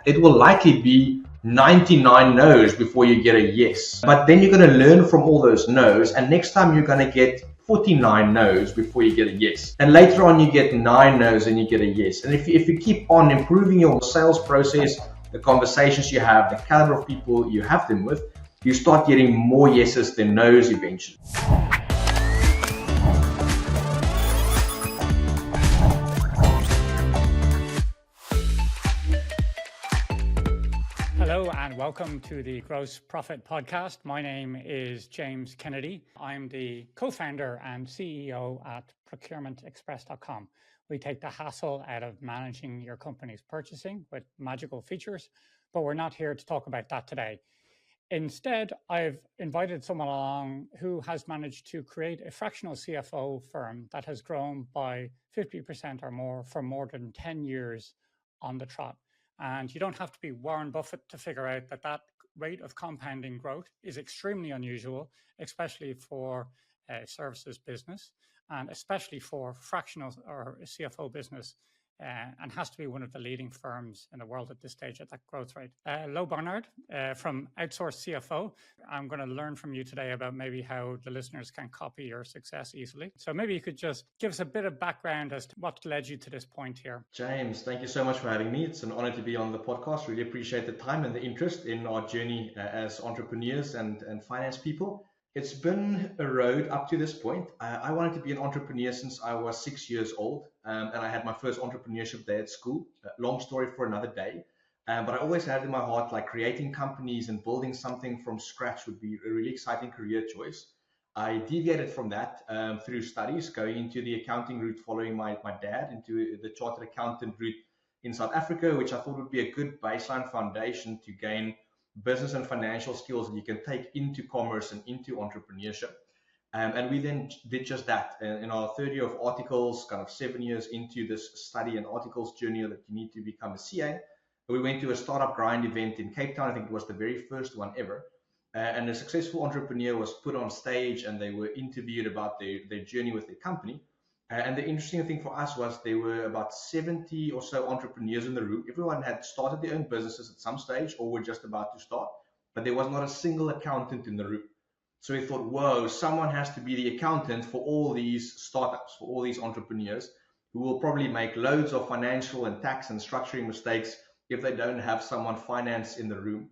it will likely be 99 no's before you get a yes. But then you're going to learn from all those no's, and next time you're going to get 49 no's before you get a yes. And later on you get 9 no's and you get a yes. And if you keep on improving your sales process, the conversations you have, the caliber of people you have them with, you start getting more yeses than no's eventually. Hello and welcome to the Gross Profit Podcast. My name is James Kennedy. I'm the co-founder and CEO at procurementexpress.com. We take the hassle out of managing your company's purchasing with magical features, but we're not here to talk about that today. Instead, I've invited someone along who has managed to create a fractional CFO firm that has grown by 50% or more for more than 10 years on the trot. And you don't have to be Warren Buffett to figure out that that rate of compounding growth is extremely unusual, especially for a services business and especially for fractional or CFO business, and has to be one of the leading firms in the world at this stage at that growth rate. Louw Barnardt from Outsourced CFO. I'm going to learn from you today about maybe how the listeners can copy your success easily. So maybe you could just give us a bit of background as to what led you to this point here. James, thank you so much for having me. It's an honor to be on the podcast. Really appreciate the time and the interest in our journey as entrepreneurs and finance people. It's been a road up to this point. I wanted to be an entrepreneur since I was 6 years old, and I had my first entrepreneurship day at school. Long story for another day, but I always had in my heart like creating companies and building something from scratch would be a really exciting career choice. I deviated from that through studies, going into the accounting route, following my dad into the chartered accountant route in South Africa, which I thought would be a good baseline foundation to gain business and financial skills that you can take into commerce and into entrepreneurship. And we then did just that. In our third year of articles, kind of 7 years into this study and articles journey that you need to become a CA, we went to a startup grind event in Cape Town. I think it was the very first one ever. And a successful entrepreneur was put on stage and they were interviewed about their journey with their company. And the interesting thing for us was there were about 70 or so entrepreneurs in the room. Everyone had started their own businesses at some stage or were just about to start, but there was not a single accountant in the room. So we thought, whoa, someone has to be the accountant for all these startups, for all these entrepreneurs who will probably make loads of financial and tax and structuring mistakes if they don't have someone finance in the room.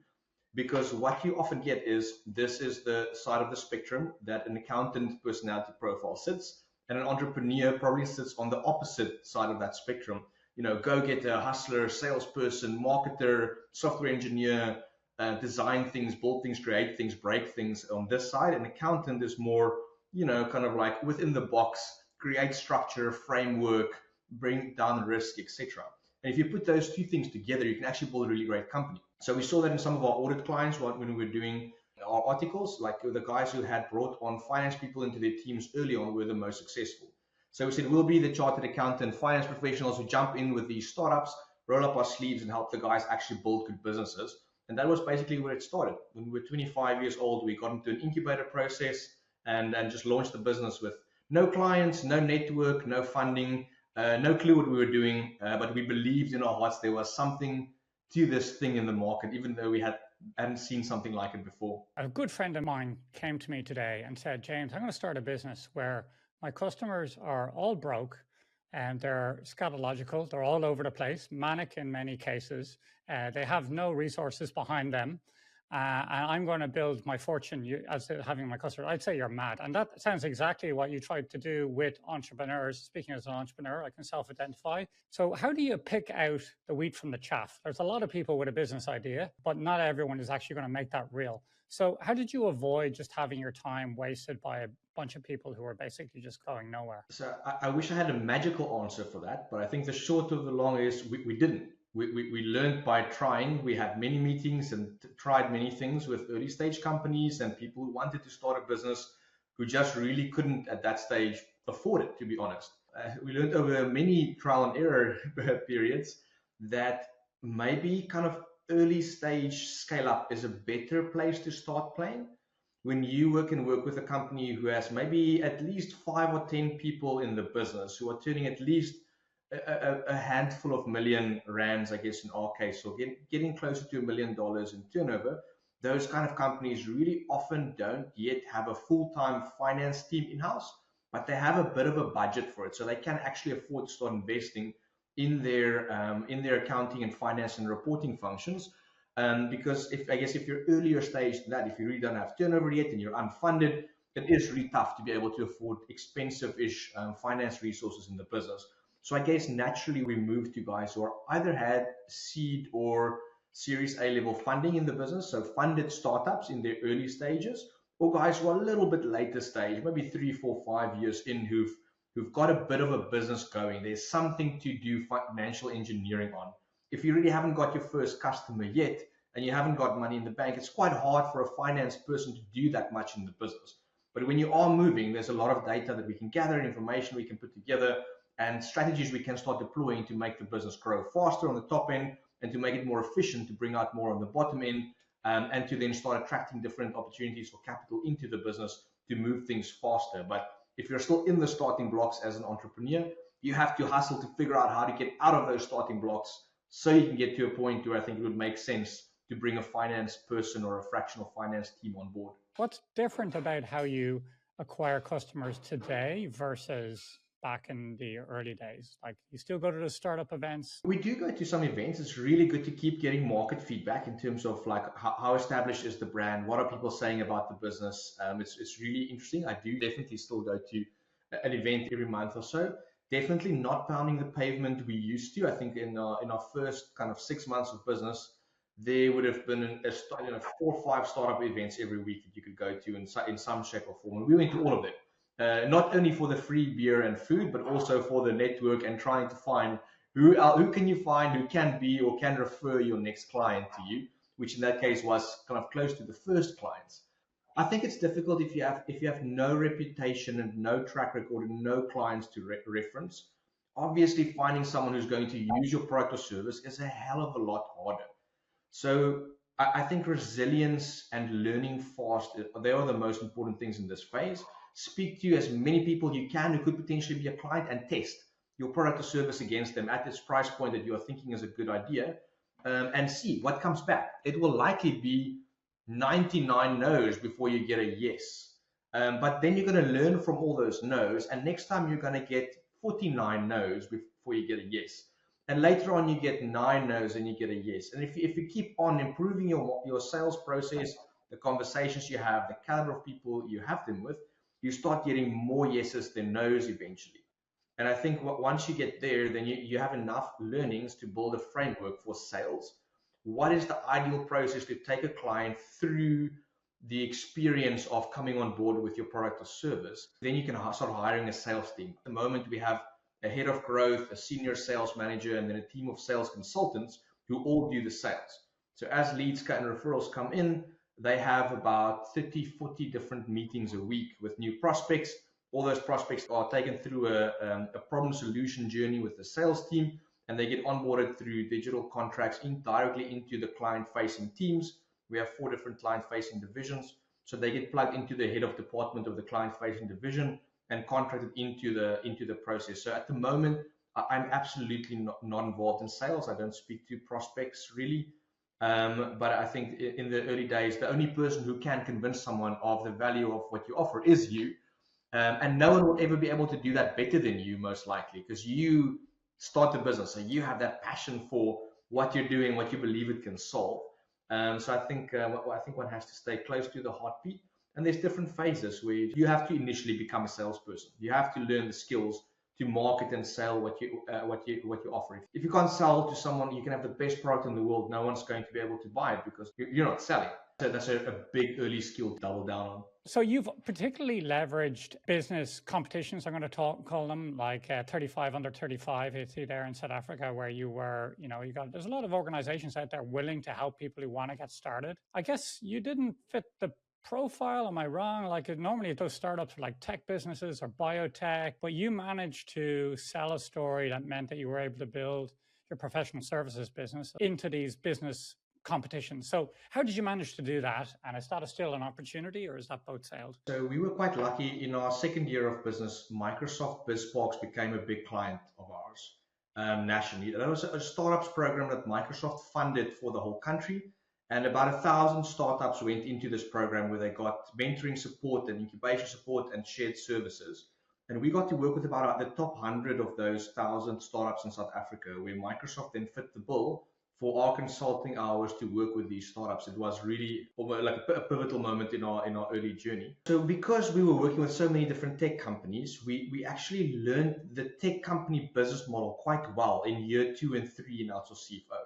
Because what you often get is this is the side of the spectrum that an accountant personality profile sits. And an entrepreneur probably sits on the opposite side of that spectrum. You know, go-getter, hustler, salesperson, marketer, software engineer, design things, build things, create things, break things on this side. An accountant is more, kind of like within the box, create structure, framework, bring down risk, etc. And if you put those two things together, you can actually build a really great company. So we saw that in some of our audit clients when we were doing our articles, like the guys who had brought on finance people into their teams early on were the most successful. So we said, we'll be the chartered accountant, finance professionals who jump in with these startups, roll up our sleeves and help the guys actually build good businesses. And that was basically where it started. When we were 25 years old, we got into an incubator process and just launched the business with no clients, no network, no funding, no clue what we were doing. But we believed in our hearts there was something to this thing in the market, even though we hadn't seen something like it before. A good friend of mine came to me today and said, James, I'm going to start a business where my customers are all broke and they're scatological. They're all over the place, manic in many cases. They have no resources behind them. And I'm going to build my fortune as having my customers. I'd say you're mad. And that sounds exactly what you tried to do with entrepreneurs. Speaking as an entrepreneur, I can self-identify. So how do you pick out the wheat from the chaff? There's a lot of people with a business idea, but not everyone is actually going to make that real. So how did you avoid just having your time wasted by a bunch of people who are basically just going nowhere? So I wish I had a magical answer for that, but I think the short of the long is we didn't. We learned by trying. We had many meetings and tried many things with early stage companies and people who wanted to start a business who just really couldn't at that stage afford it, to be honest. We learned over many trial and error periods that maybe kind of early stage scale up is a better place to start playing. When you work with a company who has maybe at least 5 or 10 people in the business who are turning at least a handful of million rands, I guess, in our case, so getting closer to $1 million in turnover. Those kind of companies really often don't yet have a full-time finance team in-house, but they have a bit of a budget for it, so they can actually afford to start investing in their accounting and finance and reporting functions. Because if you're earlier stage than that, if you really don't have turnover yet and you're unfunded, it is really tough to be able to afford expensive-ish finance resources in the business. So I guess naturally we moved to guys who are either had seed or Series A level funding in the business, so funded startups in their early stages, or guys who are a little bit later stage, maybe 3, 4, 5 years in, who've got a bit of a business going. There's something to do financial engineering on. If you really haven't got your first customer yet and you haven't got money in the bank, it's quite hard for a finance person to do that much in the business. But when you are moving, there's a lot of data that we can gather, information we can put together, and strategies we can start deploying to make the business grow faster on the top end and to make it more efficient, to bring out more on the bottom end, and to then start attracting different opportunities for capital into the business to move things faster. But if you're still in the starting blocks as an entrepreneur, you have to hustle to figure out how to get out of those starting blocks so you can get to a point where I think it would make sense to bring a finance person or a fractional finance team on board. What's different about how you acquire customers today versus back in the early days? Like, you still go to the startup events? We do go to some events. It's really good to keep getting market feedback in terms of like how established is the brand, what are people saying about the business. It's really interesting. I do definitely still go to an event every month or so. Definitely not pounding the pavement we used to. I think in our first kind of 6 months of business, there would have been 4 or 5 startup events every week that you could go to in some shape or form. And we went to all of them. Not only for the free beer and food, but also for the network and trying to find who can you find who can be or can refer your next client to you, which in that case was kind of close to the first clients. I think it's difficult if you have no reputation and no track record and no clients to reference. Obviously, finding someone who's going to use your product or service is a hell of a lot harder. So I think resilience and learning fast, they are the most important things in this phase. Speak to as many people you can who could potentially be a client and test your product or service against them at this price point that you are thinking is a good idea, and see what comes back. It will likely be 99 no's before you get a yes. But then you're going to learn from all those no's, and next time you're going to get 49 no's before you get a yes. And later on you get 9 no's and you get a yes. And if you keep on improving your sales process, the conversations you have, the caliber of people you have them with, you start getting more yeses than no's eventually. And I think once you get there, then you have enough learnings to build a framework for sales. What is the ideal process to take a client through the experience of coming on board with your product or service? Then you can start hiring a sales team. At the moment, we have a head of growth, a senior sales manager, and then a team of sales consultants who all do the sales. So as leads and referrals come in, they have about 30, 40 different meetings a week with new prospects. All those prospects are taken through a problem solution journey with the sales team, and they get onboarded through digital contracts directly into the client-facing teams. We have 4 different client-facing divisions. So they get plugged into the head of department of the client-facing division and contracted into the process. So at the moment, I'm absolutely not involved in sales. I don't speak to prospects really. But I think in the early days, the only person who can convince someone of the value of what you offer is you. And no one will ever be able to do that better than you, most likely, because you start the business. So you have that passion for what you're doing, what you believe it can solve. So I think one has to stay close to the heartbeat. And there's different phases where you have to initially become a salesperson. You have to learn the skills to market and sell what you offer. If you can't sell to someone, you can have the best product in the world. No one's going to be able to buy it because you're not selling. So that's a big early skill to double down on. So you've particularly leveraged business competitions, I'm going to call them, like 35 under 35, you see there in South Africa, where there's a lot of organizations out there willing to help people who want to get started. I guess you didn't fit the profile, am I wrong? Like normally those startups are like tech businesses or biotech, but you managed to sell a story that meant that you were able to build your professional services business into these business competitions. So how did you manage to do that? And is that still an opportunity, or is that boat sailed? So we were quite lucky. In our second year of business, Microsoft BizSparks became a big client of ours. nationally. That was a startups program that Microsoft funded for the whole country. And about 1,000 startups went into this program where they got mentoring support and incubation support and shared services. And we got to work with about the top 100 of those 1,000 startups in South Africa, where Microsoft then fit the bill for our consulting hours to work with these startups. It was really like a pivotal moment in our early journey. So because we were working with so many different tech companies, we actually learned the tech company business model quite well in year 2 and 3 in Outsourced CFO.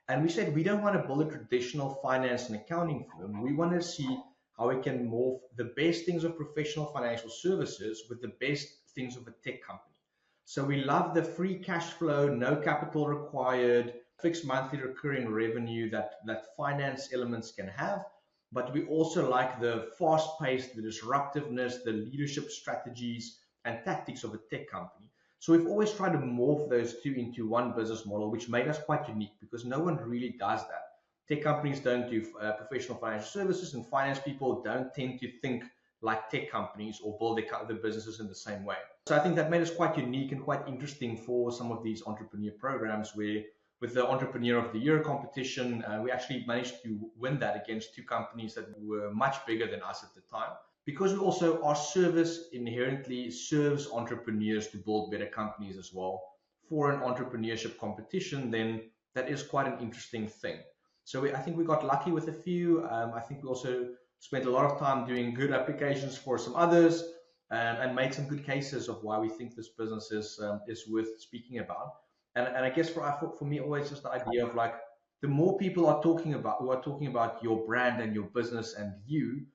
And we said, we don't want to build a traditional finance and accounting firm. We want to see how we can morph the best things of professional financial services with the best things of a tech company. So we love the free cash flow, no capital required, fixed monthly recurring revenue that finance elements can have. But we also like the fast-paced, the disruptiveness, the leadership strategies and tactics of a tech company. So we've always tried to morph those two into one business model, which made us quite unique because no one really does that. Tech companies don't do professional financial services, and finance people don't tend to think like tech companies or build their businesses in the same way. So I think that made us quite unique and quite interesting for some of these entrepreneur programs where with the Entrepreneur of the Year competition, we actually managed to win that against 2 companies that were much bigger than us at the time. Because we also, our service inherently serves entrepreneurs to build better companies as well. For an entrepreneurship competition, then that is quite an interesting thing. So I think we got lucky with a few. I think we also spent a lot of time doing good applications for some others and made some good cases of why we think this business is worth speaking about. And I guess for me, always just the idea of like, the more people are talking about your brand and your business and you,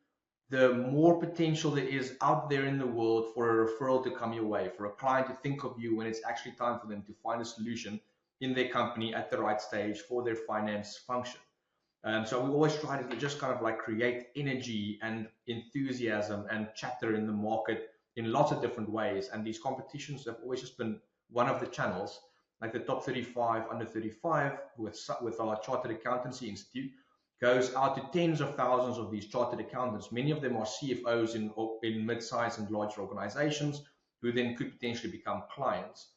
the more potential there is out there in the world for a referral to come your way, for a client to think of you when it's actually time for them to find a solution in their company at the right stage for their finance function. So we always try to just kind of like create energy and enthusiasm and chatter in the market in lots of different ways. And these competitions have always just been one of the channels, like the top 35, under 35 with our Chartered Accountancy Institute, goes out to tens of thousands of these chartered accountants. Many of them are CFOs in mid-sized and larger organizations who then could potentially become clients.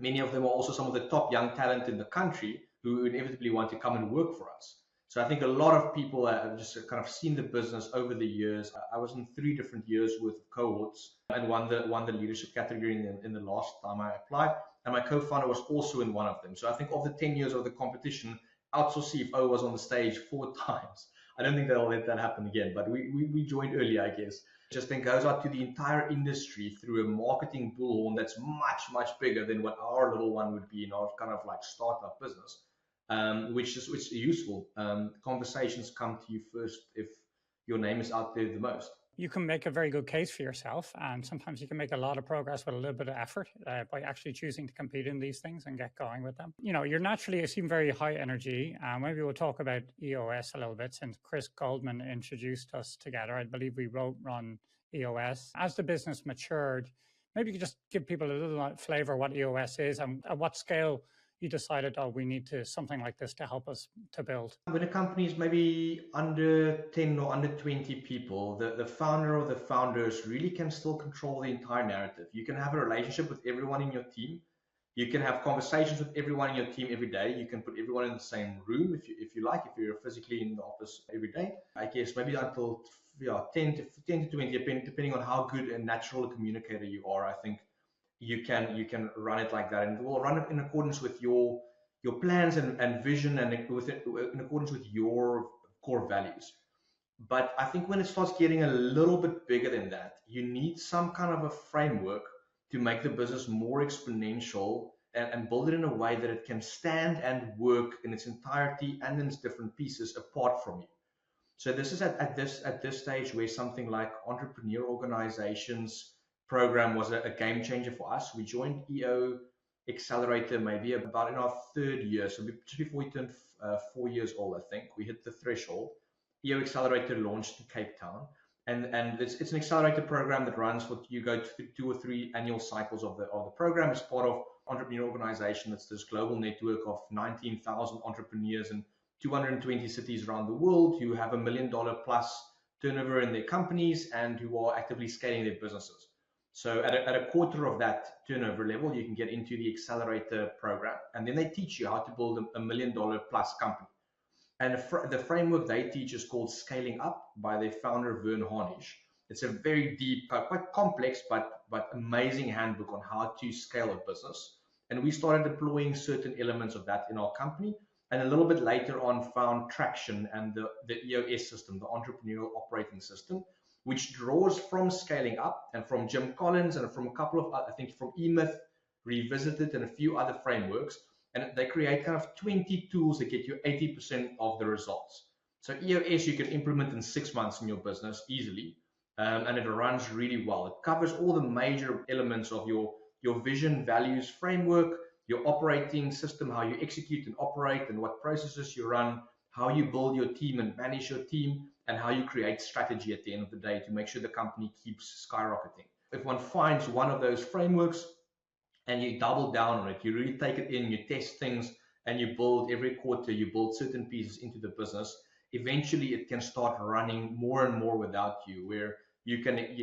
Many of them are also some of the top young talent in the country who inevitably want to come and work for us. So I think a lot of people have just kind of seen the business over the years. I was in 3 different years worth of cohorts and won the leadership category in the last time I applied. And my co-founder was also in one of them. So I think of the 10 years of the competition, Outsourced CFO was on the stage 4 times. I don't think they'll let that happen again, but we joined early, I guess. Just then goes out to the entire industry through a marketing bullhorn that's much, much bigger than what our little one would be in our kind of like startup business, which is useful. Conversations come to you first if your name is out there the most. You can make a very good case for yourself, and sometimes you can make a lot of progress with a little bit of effort by actually choosing to compete in these things and get going with them. You know, you seem very high energy. Maybe we'll talk about EOS a little bit since Chris Goldman introduced us together. I believe we run EOS. As the business matured, maybe you could just give people a little flavor what EOS is and at what scale you decided, we need something like this to help us to build? When a company is maybe under 10 or under 20 people, the founder or the founders really can still control the entire narrative. You can have a relationship with everyone in your team. You can have conversations with everyone in your team every day. You can put everyone in the same room if you like, if you're physically in the office every day. I guess maybe until 10 to 20, depending on how good and natural a communicator you are, I think you can run it like that, and it will run it in accordance with your plans and vision and in accordance with your core values. But I think when it starts getting a little bit bigger than that, you need some kind of a framework to make the business more exponential and build it in a way that it can stand and work in its entirety and in its different pieces apart from you. So this is at this stage where something like entrepreneur organizations program was a game changer for us. We joined EO Accelerator maybe about in our 3rd year, so just before we turned 4 years old, I think we hit the threshold. EO Accelerator launched in Cape Town, and it's an accelerator program that runs for you go to 2 or 3 annual cycles of the program. As part of entrepreneur organization that's this global network of 19,000 entrepreneurs in 220 cities around the world who have $1 million plus turnover in their companies and who are actively scaling their businesses. So at a quarter of that turnover level, you can get into the accelerator program, and then they teach you how to build $1 million plus company. And the framework they teach is called Scaling Up by their founder, Vern Harnish. It's a very deep, quite complex, but amazing handbook on how to scale a business. And we started deploying certain elements of that in our company. And a little bit later on, found traction and the EOS system, the Entrepreneurial Operating System, which draws from Scaling Up and from Jim Collins and from a couple of, I think, from eMyth, Revisited, and a few other frameworks. And they create kind of 20 tools that get you 80% of the results. So EOS you can implement in 6 months in your business easily, and it runs really well. It covers all the major elements of your vision, values, framework, your operating system, how you execute and operate, and what processes you run, how you build your team and manage your team, and how you create strategy at the end of the day to make sure the company keeps skyrocketing. If one finds one of those frameworks, and you double down on it, you really take it in, you test things, and you build every quarter, you build certain pieces into the business. Eventually, it can start running more and more without you, where you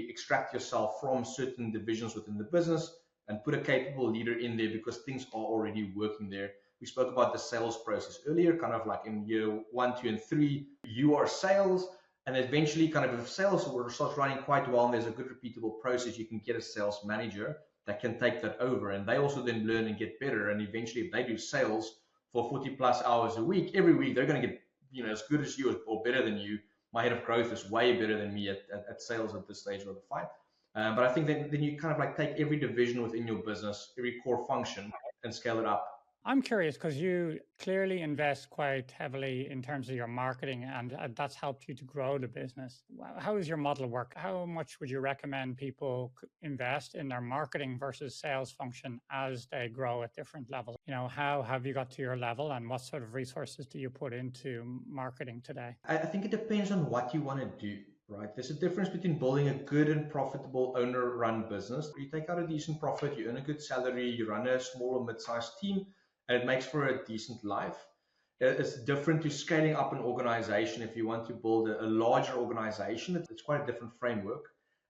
extract yourself from certain divisions within the business and put a capable leader in there because things are already working there. We spoke about the sales process earlier, kind of like in year 1, 2, and 3, you are sales. And eventually, kind of if sales starts running quite well and there's a good repeatable process, you can get a sales manager that can take that over, and they also then learn and get better. And eventually, if they do sales for 40 plus hours a week, every week they're going to get as good as you or better than you. My head of growth is way better than me at sales at this stage of the fight. But I think that then you kind of like take every division within your business, every core function, and scale it up. I'm curious because you clearly invest quite heavily in terms of your marketing, and that's helped you to grow the business. How does your model work? How much would you recommend people invest in their marketing versus sales function as they grow at different levels? How have you got to your level, and what sort of resources do you put into marketing today? I think it depends on what you want to do. Right. There's a difference between building a good and profitable owner-run business. You take out a decent profit, you earn a good salary, you run a small or mid-sized team, and it makes for a decent life. It's different to scaling up an organization. If you want to build a larger organization, it's quite a different framework.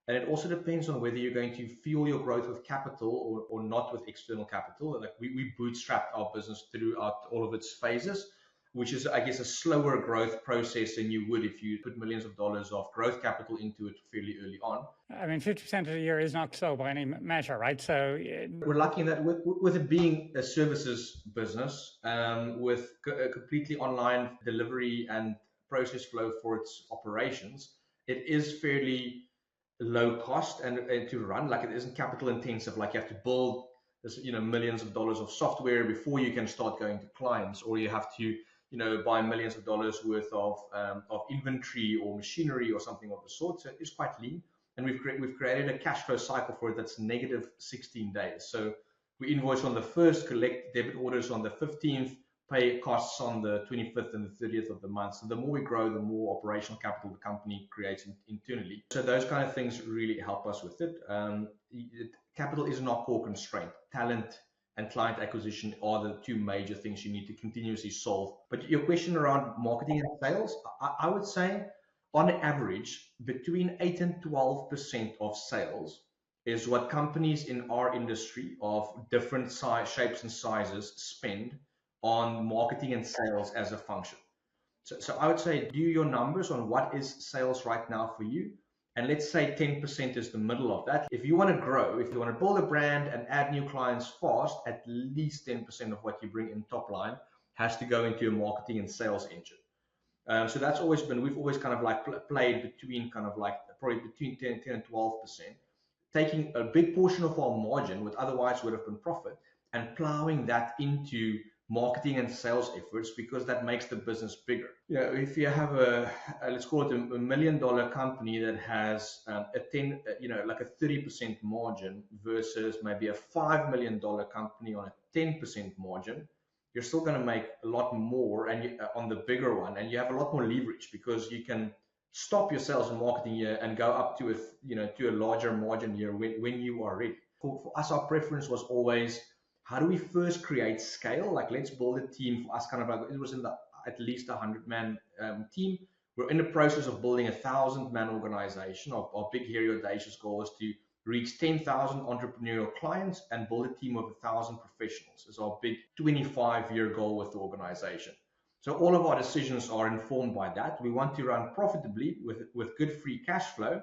And it also depends on whether you're going to fuel your growth with capital or not with external capital. Like we bootstrapped our business throughout all of its phases, which is, I guess, a slower growth process than you would if you put millions of dollars of growth capital into it fairly early on. I mean, 50% of the year is not slow by any measure, right? So we're lucky in that with it being a services business, with a completely online delivery and process flow for its operations, it is fairly low cost and to run. Like it isn't capital intensive. Like you have to build this, millions of dollars of software before you can start going to clients, or you have to buy millions of dollars worth of inventory or machinery or something of the sort. So it is quite lean. And we've created a cash flow cycle for it that's negative 16 days. So we invoice on the 1st, collect debit orders on the 15th, pay costs on the 25th and the 30th of the month. So the more we grow, the more operational capital the company creates internally. So those kind of things really help us with it. Capital is not core constraint. Talent and client acquisition are the two major things you need to continuously solve. But your question around marketing and sales, I would say on average, between 8 and 12% of sales is what companies in our industry of different shapes and sizes spend on marketing and sales as a function. So I would say do your numbers on what is sales right now for you. And let's say 10% is the middle of that. If you want to grow, if you want to build a brand and add new clients fast, at least 10% of what you bring in top line has to go into your marketing and sales engine. So that's always been, we've always kind of like played between kind of like probably between 10 and 12%, taking a big portion of our margin, which otherwise would have been profit, and plowing that into marketing and sales efforts because that makes the business bigger. If you have let's call it $1 million company that has like a 30% margin versus maybe a $5 million company on a 10% margin, you're still going to make a lot more on the bigger one, and you have a lot more leverage because you can stop your sales and marketing year and go up to a larger margin year when you are ready. For us, our preference was always, how do we first create scale? Like, let's build a team. For us, kind of like it was in at least 100-man team. We're in the process of building a 1,000-man organization. Our big, hairy, audacious goal is to reach 10,000 entrepreneurial clients, and build a team of 1,000 professionals is our big 25-year goal with the organization. So all of our decisions are informed by that. We want to run profitably with good free cash flow,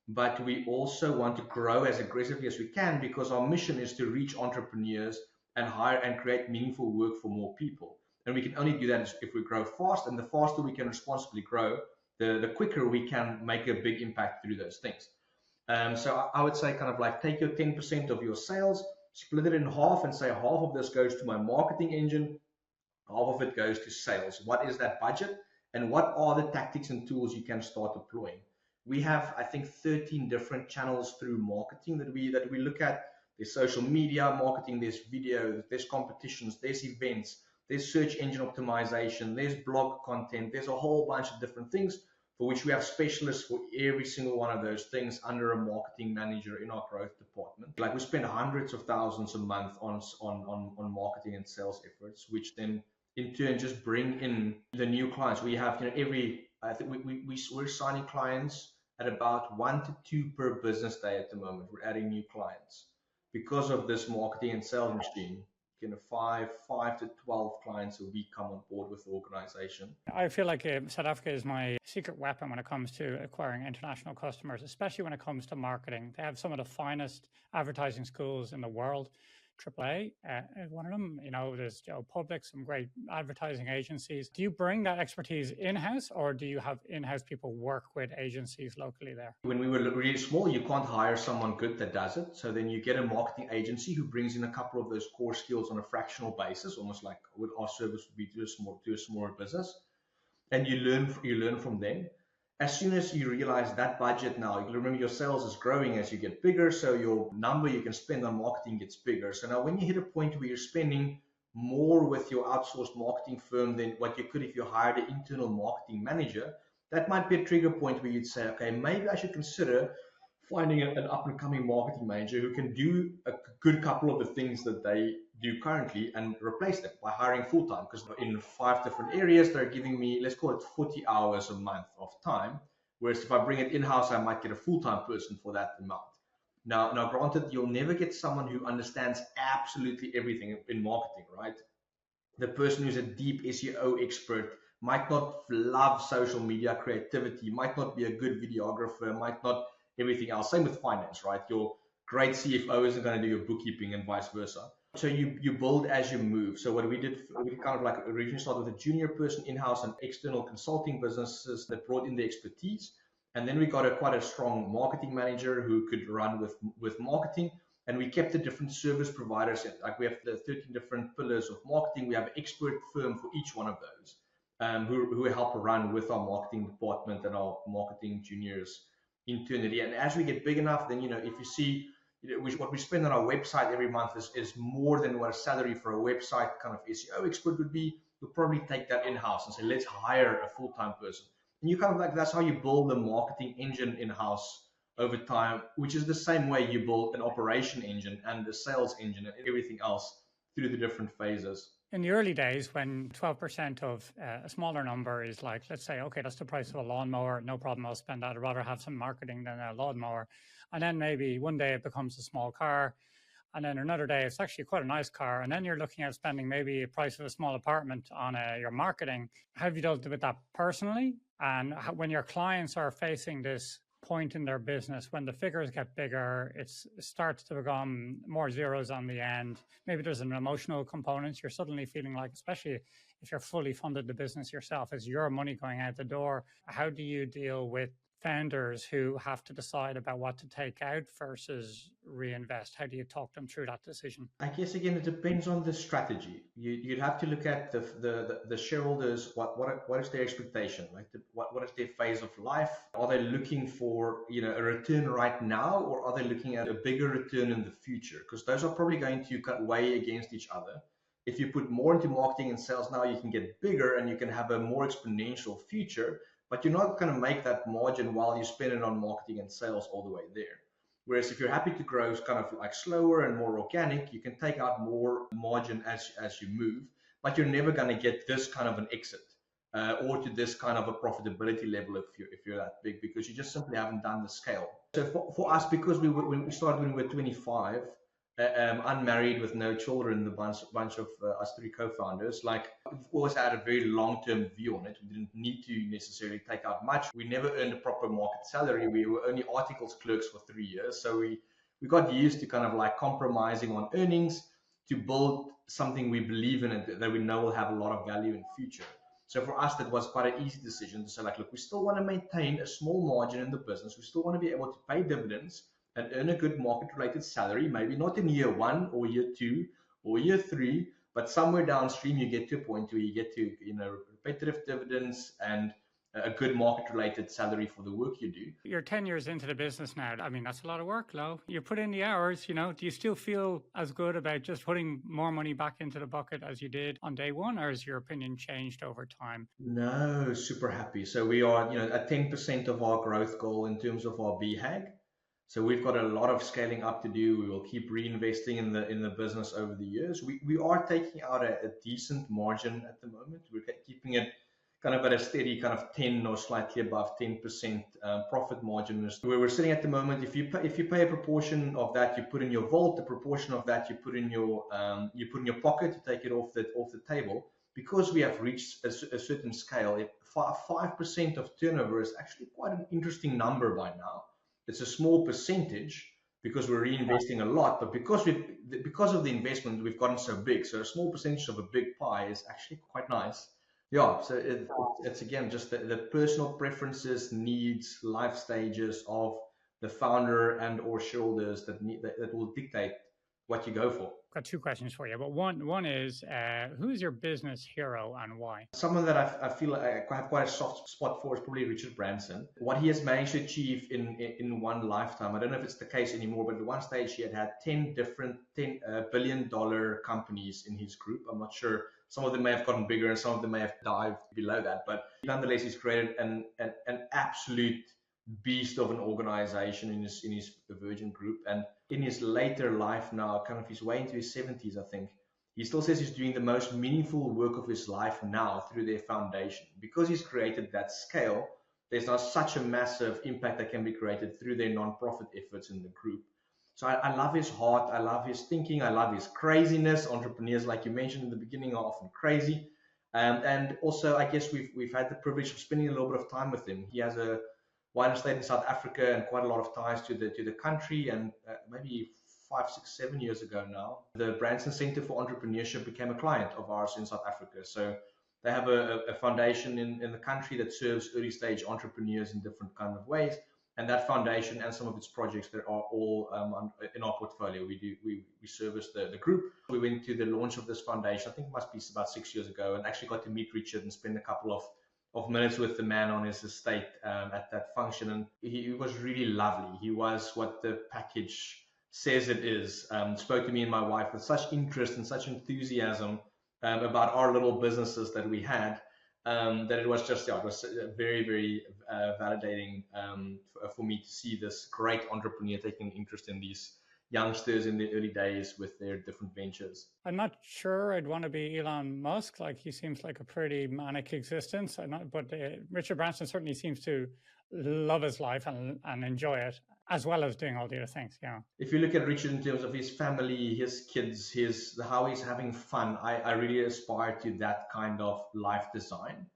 but we also want to grow as aggressively as we can because our mission is to reach entrepreneurs and hire and create meaningful work for more people. And we can only do that if we grow fast, and the faster we can responsibly grow, the quicker we can make a big impact through those things. So I would say kind of like take your 10% of your sales, split it in half and say half of this goes to my marketing engine, half of it goes to sales. What is that budget? And what are the tactics and tools you can start deploying? We have, I think, 13 different channels through marketing that we look at. There's social media marketing, there's video, there's competitions, there's events, there's search engine optimization, there's blog content, there's a whole bunch of different things for which we have specialists for every single one of those things under a marketing manager in our growth department. Like we spend hundreds of thousands a month on marketing and sales efforts, which then in turn just bring in the new clients. We have, I think we're signing clients at about 1 to 2 per business day at the moment. We're adding new clients because of this marketing and sales machine. 5 to 12 clients a week come on board with the organization. I feel like South Africa is my secret weapon when it comes to acquiring international customers, especially when it comes to marketing. They have some of the finest advertising schools in the world. AAA is one of them. There's Joe Public, some great advertising agencies. Do you bring that expertise in-house, or do you have in-house people work with agencies locally there? When we were really small, you can't hire someone good that does it. So then you get a marketing agency who brings in a couple of those core skills on a fractional basis, almost like what our service would be to a smaller business. And you learn from them. As soon as you realize that budget now, you remember your sales is growing as you get bigger, so your number you can spend on marketing gets bigger. So now when you hit a point where you're spending more with your outsourced marketing firm than what you could if you hired an internal marketing manager, that might be a trigger point where you'd say, okay, maybe I should consider finding an up-and-coming marketing manager who can do a good couple of the things that they do currently and replace them by hiring full-time. Because in 5 different areas, they're giving me, let's call it 40 hours a month of time. Whereas if I bring it in-house, I might get a full-time person for that amount. Now, granted, you'll never get someone who understands absolutely everything in marketing, right? The person who's a deep SEO expert might not love social media creativity, might not be a good videographer, might not everything else. Same with finance, right? Your great CFO isn't going to do your bookkeeping and vice versa. So you build as you move. So what we did kind of like originally started with a junior person in-house and external consulting businesses that brought in the expertise. And then we got quite a strong marketing manager who could run with marketing. And we kept the different service providers. Like we have the 13 different pillars of marketing. We have an expert firm for each one of those who help run with our marketing department and our marketing juniors internally. And as we get big enough, then, if you see what we spend on our website every month is more than what a salary for a website kind of SEO expert would be, you'll probably take that in-house and say, let's hire a full-time person. And you kind of like, that's how you build the marketing engine in-house over time, which is the same way you build an operation engine and the sales engine and everything else through the different phases. In the early days, when 12% of a smaller number is like, let's say, okay, that's the price of a lawnmower, no problem, I'll spend that. I'd rather have some marketing than a lawnmower. And then maybe one day it becomes a small car. And then another day, it's actually quite a nice car. And then you're looking at spending maybe the price of a small apartment on your marketing. How have you dealt with that personally? And when your clients are facing this point in their business, when the figures get bigger, it starts to become more zeros on the end. Maybe there's an emotional component. You're suddenly feeling like, especially if you're fully funded the business yourself, is your money going out the door. How do you deal with founders who have to decide about what to take out versus reinvest? How do you talk them through that decision? I guess, again, it depends on the strategy. You'd have to look at the shareholders. What is their expectation? Like what is their phase of life? Are they looking for a return right now, or are they looking at a bigger return in the future? Because those are probably going to weigh against each other. If you put more into marketing and sales now, you can get bigger and you can have a more exponential future, but you're not going to make that margin while you spend it on marketing and sales all the way there. Whereas if you're happy to grow kind of like slower and more organic, you can take out more margin as you move, but you're never going to get this kind of an exit or to this kind of a profitability level if you're that big, because you just simply haven't done the scale. So for us, because when we started when we were 25, unmarried with no children, the bunch of us three co-founders, like we've always had a very long-term view on it. We didn't need to necessarily take out much. We never earned a proper market salary. We were only articles clerks for 3 years. So we got used to kind of like compromising on earnings to build something we believe in and that we know will have a lot of value in the future. So for us, that was quite an easy decision to say, like, look, we still want to maintain a small margin in the business. We still want to be able to pay dividends and earn a good market-related salary, maybe not in year 1 or year 2 or year 3, but somewhere downstream you get to a point where you get to, repetitive dividends and a good market-related salary for the work you do. You're 10 years into the business now. I mean, that's a lot of work, Louw. You put in the hours, do you still feel as good about just putting more money back into the bucket as you did on day one, or has your opinion changed over time? No, super happy. So we are, at 10% of our growth goal in terms of our BHAG. So we've got a lot of scaling up to do. We will keep reinvesting in the business over the years. We are taking out a decent margin at the moment. We're keeping it kind of at a steady kind of 10 or slightly above 10% profit margin. Where we're sitting at the moment, if you pay a proportion of that, you put in your vault. A proportion of that you put in your pocket. You take it off the table. Because we have reached a certain scale, 5% of turnover is actually quite an interesting number by now. It's a small percentage because we're reinvesting a lot, but because of the investment, we've gotten so big. So a small percentage of a big pie is actually quite nice. Yeah, so it's again just the personal preferences, needs, life stages of the founder and or shareholders that will dictate what you go for. I've got two questions for you, but one is, who is your business hero and why? Someone that I feel I have quite a soft spot for is probably Richard Branson. What he has managed to achieve in one lifetime, I don't know if it's the case anymore, but at one stage he had 10 different $10 billion companies in his group. I'm not sure. Some of them may have gotten bigger and some of them may have dived below that. But nonetheless, he's created an absolute beast of an organization in his Virgin Group. And in his later life now, kind of his way into his 70s, I think, he still says he's doing the most meaningful work of his life now through their foundation. Because he's created that scale, there's now such a massive impact that can be created through their non-profit efforts in the group. So I love his heart, I love his thinking, I love his craziness. Entrepreneurs, like you mentioned in the beginning, are often crazy. And also, I guess we've had the privilege of spending a little bit of time with him. He has a wider estate in South Africa and quite a lot of ties to the country. And maybe 5, 6, 7 years ago now, the Branson Center for Entrepreneurship became a client of ours in South Africa. So they have a foundation in the country that serves early stage entrepreneurs in different kind of ways. And that foundation and some of its projects that are all in our portfolio. We service the group. We went to the launch of this foundation, I think it must be about 6 years ago, and actually got to meet Richard and spend a couple of minutes with the man on his estate at that function. And he was really lovely. He was what the package says it is. Spoke to me and my wife with such interest and such enthusiasm about our little businesses that we had. That it was just, it was very, very validating for me to see this great entrepreneur taking interest in these youngsters in the early days with their different ventures. I'm not sure I'd want to be Elon Musk. Like, he seems like a pretty manic existence. But Richard Branson certainly seems to love his life and enjoy it, as well as doing all the other things. Yeah. If you look at Richard in terms of his family, his kids, how he's having fun, I really aspire to that kind of life design,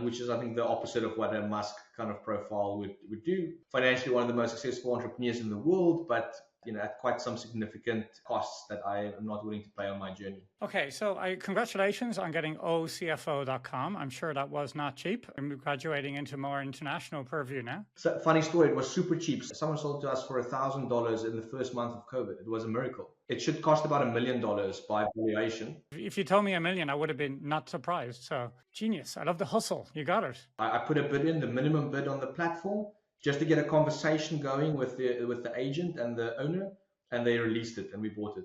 which is, I think, the opposite of what a Musk kind of profile would do. Financially, one of the most successful entrepreneurs in the world, but at quite some significant costs that I am not willing to pay on my journey. Okay, so congratulations on getting OCFO.com. I'm sure that was not cheap. I'm graduating into more international purview now. So, funny story, it was super cheap. Someone sold to us for $1,000 in the first month of COVID. It was a miracle. It should cost about $1 million by valuation. If you told me $1 million, I would have been not surprised. So genius. I love the hustle. You got it. I put a bid in, the minimum bid on the platform, just to get a conversation going with the agent and the owner, and they released it and we bought it.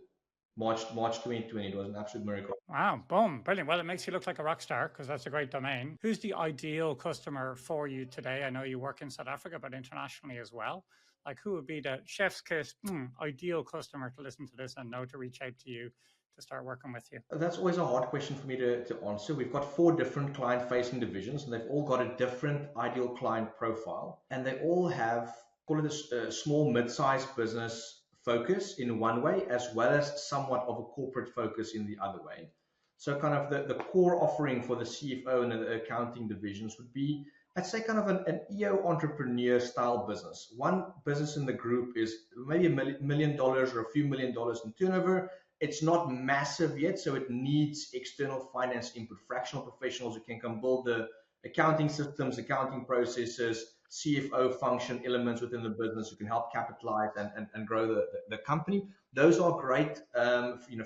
March 2020. It was an absolute miracle. Wow, boom, brilliant. Well, it makes you look like a rock star because that's a great domain. Who's the ideal customer for you today? I know you work in South Africa, but internationally as well. Like, who would be the chef's kiss ideal customer to listen to this and know to reach out to you to start working with you? That's always a hard question for me to answer. We've got 4 different client-facing divisions, and they've all got a different ideal client profile, and they all have call it a small mid-sized business focus in one way, as well as somewhat of a corporate focus in the other way. So kind of the core offering for the CFO and the accounting divisions would be, I'd say, kind of an EO entrepreneur style business. One business in the group is maybe $1 million or a few $1 million in turnover. It's not massive yet, so it needs external finance input, fractional professionals who can come build the accounting systems, accounting processes, CFO function elements within the business who can help capitalize and grow the company. Those are great,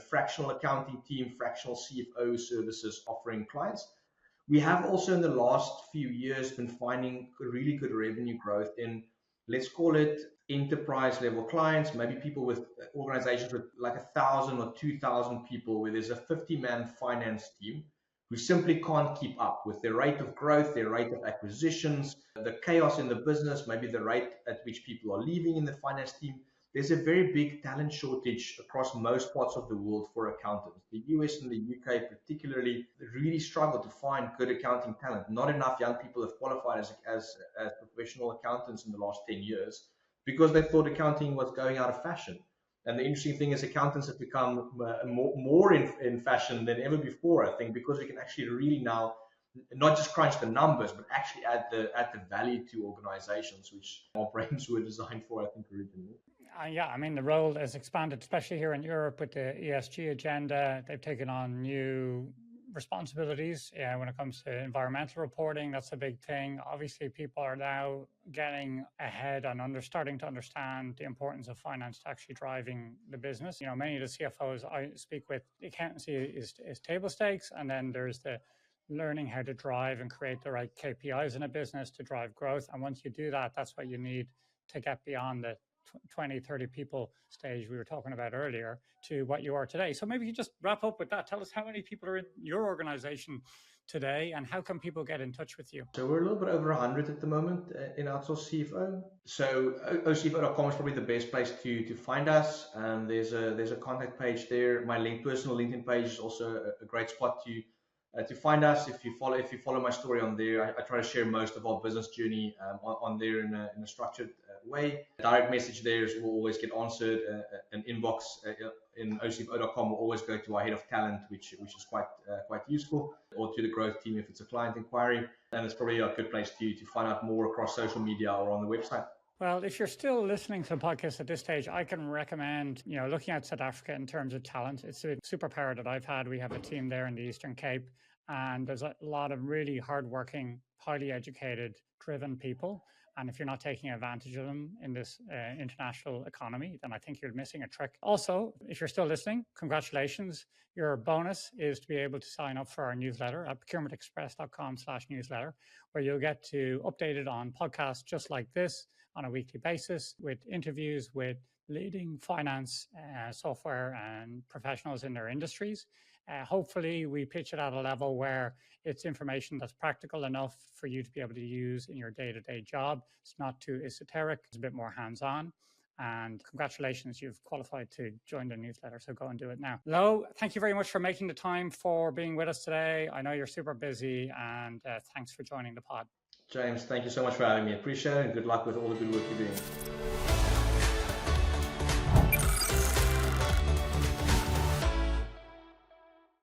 fractional accounting team, fractional CFO services offering clients. We have also in the last few years been finding really good revenue growth in, let's call it enterprise level clients, maybe people with organizations with like 1,000 or 2,000 people, where there's a 50-man finance team who simply can't keep up with their rate of growth, their rate of acquisitions, the chaos in the business, maybe the rate at which people are leaving in the finance team. There's a very big talent shortage across most parts of the world for accountants. The US and the UK particularly really struggle to find good accounting talent. Not enough young people have qualified as professional accountants in the last 10 years because they thought accounting was going out of fashion. And the interesting thing is accountants have become more in fashion than ever before, I think, because we can actually really now not just crunch the numbers, but actually add the value to organizations, which our brains were designed for, I think, originally. Yeah, I mean, the role has expanded, especially here in Europe with the ESG agenda. They've taken on new responsibilities when it comes to environmental reporting. That's a big thing. Obviously, people are now getting ahead and starting to understand the importance of finance to actually driving the business. You know, many of the CFOs I speak with, accountancy is table stakes, and then there's the learning how to drive and create the right KPIs in a business to drive growth. And once you do that, that's what you need to get beyond the 20, 30 people stage we were talking about earlier to what you are today. So maybe you just wrap up with that. Tell us how many people are in your organization today and how can people get in touch with you? So we're a little bit over 100 at the moment in Outsourced CFO. So ocfo.com is probably the best place to find us. There's a contact page there. My personal LinkedIn page is also a great spot to find us. If you follow my story on there, I try to share most of our business journey on there in a structured way. Direct message there will always get answered. An inbox in ocfo.com will always go to our head of talent, which is quite useful, or to the growth team if it's a client inquiry. And it's probably a good place to find out more across social media or on the website. Well, if you're still listening to the podcast at this stage, I can recommend, looking at South Africa in terms of talent. It's a superpower that I've had. We have a team there in the Eastern Cape, and there's a lot of really hardworking, highly educated, driven people. And if you're not taking advantage of them in this international economy, then I think you're missing a trick. Also, if you're still listening, congratulations. Your bonus is to be able to sign up for our newsletter at procurementexpress.com/newsletter, where you'll get to update it on podcasts just like this on a weekly basis with interviews with leading finance, software and professionals in their industries. Hopefully we pitch it at a level where it's information that's practical enough for you to be able to use in your day-to-day job. It's not too esoteric, it's a bit more hands-on. And congratulations, you've qualified to join the newsletter, so go and do it now. Louw, thank you very much for making the time for being with us today. I know you're super busy, and thanks for joining the pod. James, thank you so much for having me. Appreciate it, and good luck with all the good work you're doing.